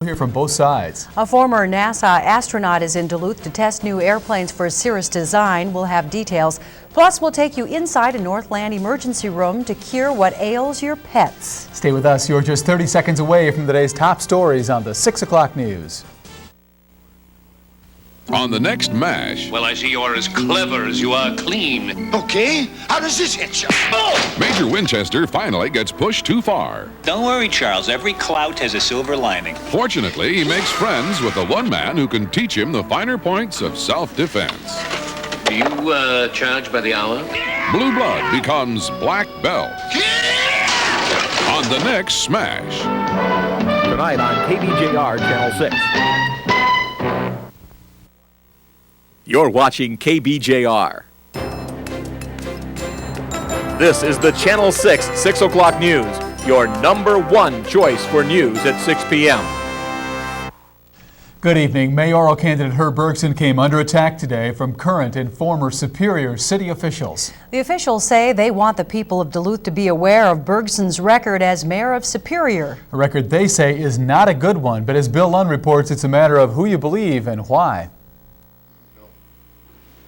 We'll hear from both sides. A former NASA astronaut is in Duluth to test new airplanes for Cirrus Design. We'll have details. Plus, we'll take you inside a Northland emergency room to cure what ails your pets. Stay with us. You're just 30 seconds away from today's top stories on the 6 o'clock news. On the next MASH. Well, I see you're as clever as you are clean. Okay, how does this hit you? Oh! Major Winchester finally gets pushed too far. Don't worry, Charles. Every clout has a silver lining. Fortunately, he makes friends with the one man who can teach him the finer points of self-defense. Do you charge by the hour? Blue blood becomes black belt. On the next SMASH. Tonight on KBJR Channel 6. You're watching KBJR. This is the Channel 6 6 o'clock news, your #1 choice for news at 6 p.m. Good evening. Mayoral candidate Herb Bergson came under attack today from current and former Superior city officials. The officials say they want the people of Duluth to be aware of Bergson's record as mayor of Superior. A record they say is not a good one, but as Bill Lund reports, it's a matter of who you believe and why.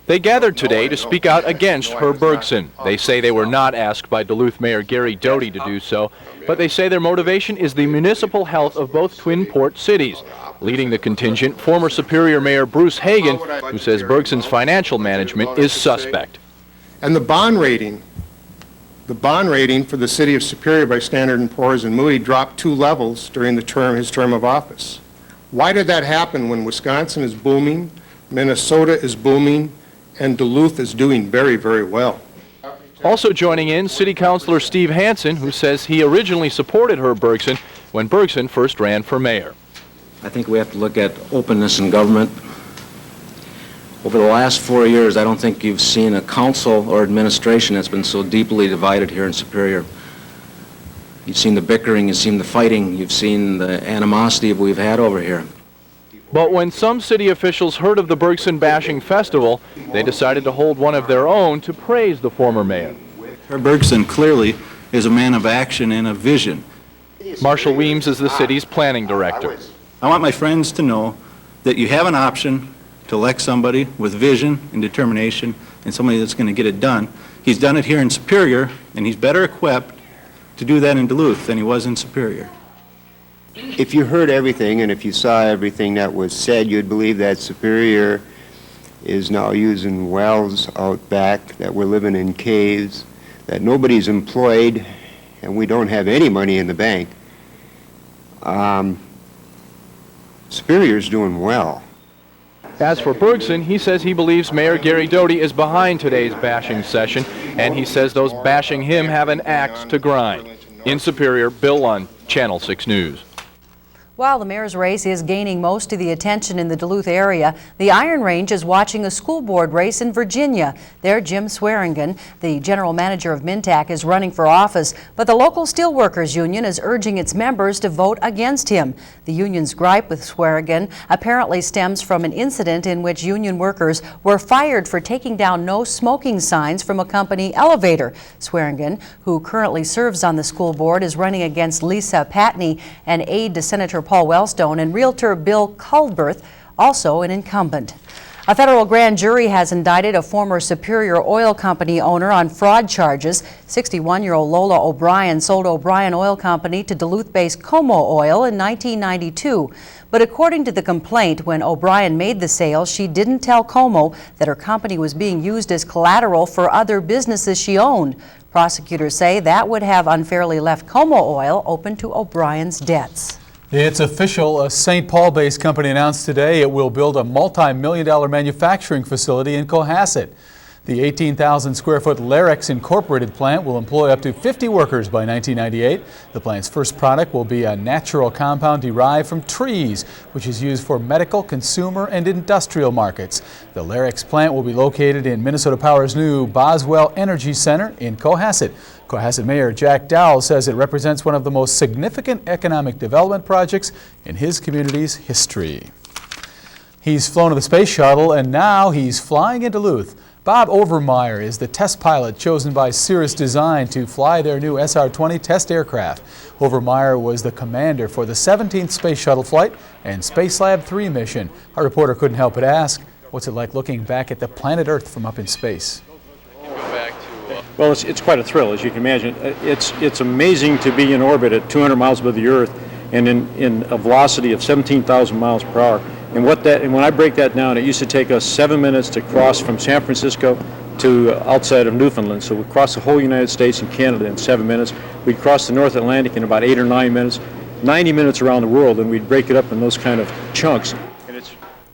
They gathered today to speak out against Herb Bergson. They say they were not asked by Duluth Mayor Gary Doty to do so, but they say their motivation is the municipal health of both Twin Port cities. Leading the contingent, former Superior Mayor Bruce Hagan, who says Bergson's financial management is suspect. And the bond rating for the city of Superior by Standard & Poor's and Moody dropped 2 levels during his term of office. Why did that happen when Wisconsin is booming, Minnesota is booming, and Duluth is doing very, very well? Also joining in, City Councilor Steve Hansen, who says he originally supported Herb Bergson when Bergson first ran for mayor. I think we have to look at openness in government. Over the last 4 years, I don't think you've seen a council or administration that's been so deeply divided here in Superior. You've seen the bickering, you've seen the fighting, you've seen the animosity we've had over here. But when some city officials heard of the Bergson bashing festival, they decided to hold one of their own to praise the former mayor. Herb Bergson clearly is a man of action and a vision. Marshall Weems is the city's planning director. I want my friends to know that you have an option to elect somebody with vision and determination and somebody that's going to get it done. He's done it here in Superior, and he's better equipped to do that in Duluth than he was in Superior. If you heard everything and if you saw everything that was said, you'd believe that Superior is now using wells out back, that we're living in caves, that nobody's employed, and we don't have any money in the bank. Superior's doing well. As for Bergson, he says he believes Mayor Gary Doty is behind today's bashing session, and he says those bashing him have an axe to grind. In Superior, Bill Lund, Channel 6 News. While the mayor's race is gaining most of the attention in the Duluth area, the Iron Range is watching a school board race in Virginia. There, Jim Swearingen, the general manager of Mintac, is running for office, but the local steelworkers union is urging its members to vote against him. The union's gripe with Swearingen apparently stems from an incident in which union workers were fired for taking down no smoking signs from a company elevator. Swearingen, who currently serves on the school board, is running against Lisa Patney, an aide to Senator Paul Wellstone, and realtor Bill Culberth, also an incumbent. A federal grand jury has indicted a former Superior Oil Company owner on fraud charges. 61-year-old Lola O'Brien sold O'Brien Oil Company to Duluth-based Como Oil in 1992. But according to the complaint, when O'Brien made the sale, she didn't tell Como that her company was being used as collateral for other businesses she owned. Prosecutors say that would have unfairly left Como Oil open to O'Brien's debts. It's official. A St. Paul-based company announced today it will build a multi-million-dollar manufacturing facility in Cohasset. The 18,000 square foot Larex Incorporated plant will employ up to 50 workers by 1998. The plant's first product will be a natural compound derived from trees, which is used for medical, consumer, and industrial markets. The Larex plant will be located in Minnesota Power's new Boswell Energy Center in Cohasset. Cohasset Mayor Jack Dowell says it represents one of the most significant economic development projects in his community's history. He's flown to the space shuttle, and now he's flying in Duluth. Bob Overmeyer is the test pilot chosen by Cirrus Design to fly their new SR-20 test aircraft. Overmeyer was the commander for the 17th Space Shuttle flight and Space Lab 3 mission. Our reporter couldn't help but ask, what's it like looking back at the planet Earth from up in space? Well, it's quite a thrill, as you can imagine. It's amazing to be in orbit at 200 miles above the Earth and in a velocity of 17,000 miles per hour. And when I break that down, it used to take us 7 minutes to cross from San Francisco to outside of Newfoundland. So we cross the whole United States and Canada in 7 minutes. We'd cross the North Atlantic in about 8 or 9 minutes, 90 minutes around the world, and we'd break it up in those kind of chunks.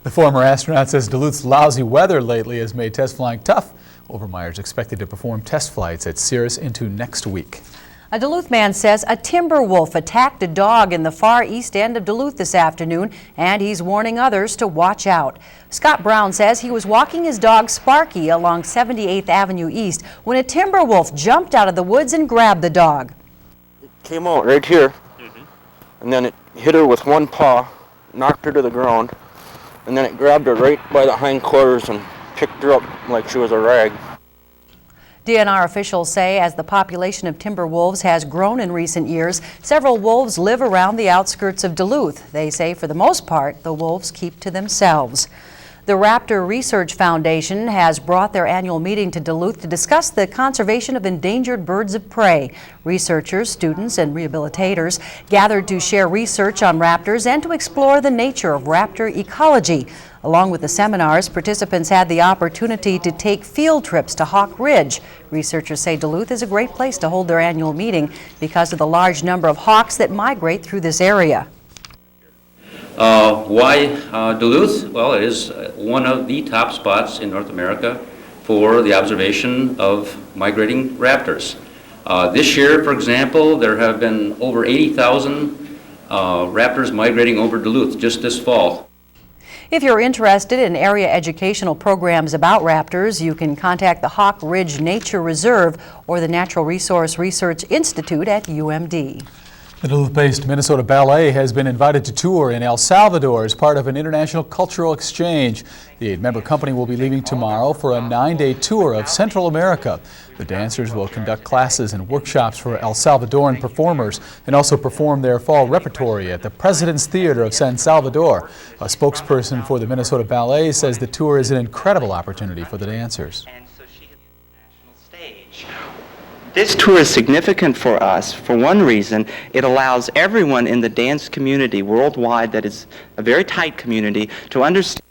The former astronaut says Duluth's lousy weather lately has made test flying tough. Overmeyer is expected to perform test flights at Cirrus into next week. A Duluth man says a timber wolf attacked a dog in the far east end of Duluth this afternoon, and he's warning others to watch out. Scott Brown says he was walking his dog Sparky along 78th Avenue East when a timber wolf jumped out of the woods and grabbed the dog. It came out right here, and then it hit her with one paw, knocked her to the ground, and then it grabbed her right by the hindquarters and picked her up like she was a rag. DNR officials say as the population of timber wolves has grown in recent years, several wolves live around the outskirts of Duluth. They say for the most part, the wolves keep to themselves. The Raptor Research Foundation has brought their annual meeting to Duluth to discuss the conservation of endangered birds of prey. Researchers, students, and rehabilitators gathered to share research on raptors and to explore the nature of raptor ecology. Along with the seminars, participants had the opportunity to take field trips to Hawk Ridge. Researchers say Duluth is a great place to hold their annual meeting because of the large number of hawks that migrate through this area. Why Duluth? Well, it is one of the top spots in North America for the observation of migrating raptors. This year, for example, there have been over 80,000 raptors migrating over Duluth just this fall. If you're interested in area educational programs about raptors, you can contact the Hawk Ridge Nature Reserve or the Natural Resource Research Institute at UMD. The Duluth-based Minnesota Ballet has been invited to tour in El Salvador as part of an international cultural exchange. The 8-member company will be leaving tomorrow for a 9-day tour of Central America. The dancers will conduct classes and workshops for El Salvadoran performers and also perform their fall repertory at the President's Theater of San Salvador. A spokesperson for the Minnesota Ballet says the tour is an incredible opportunity for the dancers. This tour is significant for us for one reason. It allows everyone in the dance community worldwide, that is a very tight community, to understand